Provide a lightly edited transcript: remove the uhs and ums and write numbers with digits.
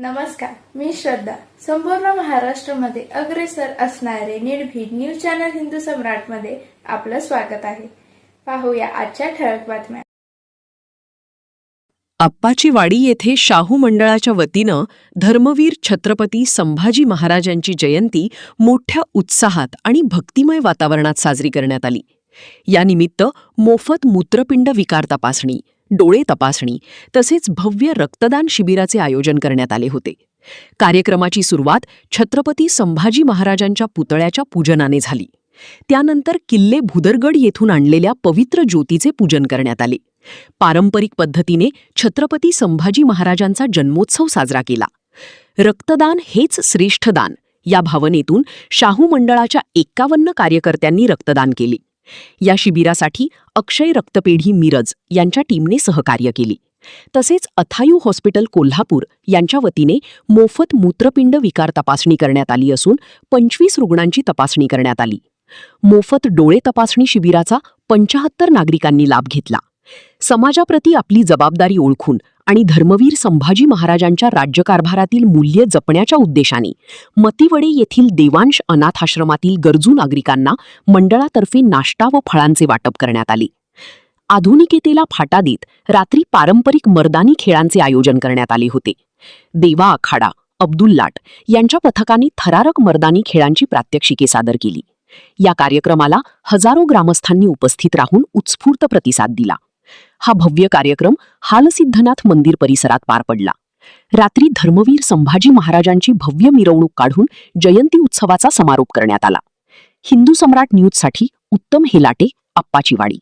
नमस्कार, मी श्रद्धा. संपूर्ण महाराष्ट्रामध्ये अग्रेसर असणारे निर्भीड न्यूज चॅनल हिंदू सम्राटमध्ये आपलं स्वागत आहे. पाहूया आजच्या ठळक बातम्या. आप्पाची वाडी येथे शाहू मंडळाच्या वतीनं धर्मवीर छत्रपती संभाजी महाराजांची जयंती मोठ्या उत्साहात आणि भक्तिमय वातावरणात साजरी करण्यात आली. यानिमित्त मोफत मूत्रपिंड विकार तपासणी, डोळे तपासणी तसेच भव्य रक्तदान शिबिराचे आयोजन करण्यात आले होते. कार्यक्रमाची सुरुवात छत्रपती संभाजी महाराजांच्या पुतळ्याच्या पूजनाने झाली. त्यानंतर किल्ले भुदरगड येथून आणलेल्या पवित्र ज्योतीचे पूजन करण्यात आले. पारंपरिक पद्धतीने छत्रपती संभाजी महाराजांचा जन्मोत्सव साजरा केला. रक्तदान हेच श्रेष्ठ दान या भावनेतून शाहू मंडळाच्या 51 कार्यकर्त्यांनी रक्तदान केले. या शिबिरासाठी अक्षय रक्तपेढी मिरज यांच्या टीमने सहकार्य केले. तसेच अथायू हॉस्पिटल कोल्हापूर यांच्या वतीने मोफत मूत्रपिंड विकार तपासणी करण्यात आली असून 25 रुग्णांची तपासणी करण्यात आली. मोफत डोळे तपासणी शिबिराचा 75 नागरिकांनी लाभ घेतला. समाजाप्रती आपली जबाबदारी ओळखून आणि धर्मवीर संभाजी महाराजांच्या राज्यकारभारातील मूल्ये जपण्याच्या उद्देशाने मतिवडे येथील देवांश अनाथाश्रमातील गरजू नागरिकांना मंडळातर्फे नाश्ता व फळांचे वाटप करण्यात आले. आधुनिकतेला फाटा देत रात्री पारंपरिक मर्दानी खेळांचे आयोजन करण्यात आले होते. देवा आखाडा, अब्दुल लाट यांच्या पथकाने थरारक मर्दानी खेळांची प्रात्यक्षिके सादर केली. या कार्यक्रमाला हजारो ग्रामस्थांनी उपस्थित राहून उत्स्फूर्त प्रतिसाद दिला. हा भव्य कार्यक्रम हालसिद्धनाथ मंदिर परिसरात पार पडला. रात्री धर्मवीर संभाजी महाराजांची भव्य मिरवणूक काढून जयंती उत्सवाचा समारोप करण्यात आला. हिंदू सम्राट न्यूजसाठी उत्तम हेलाटे, आप्पाची वाडी.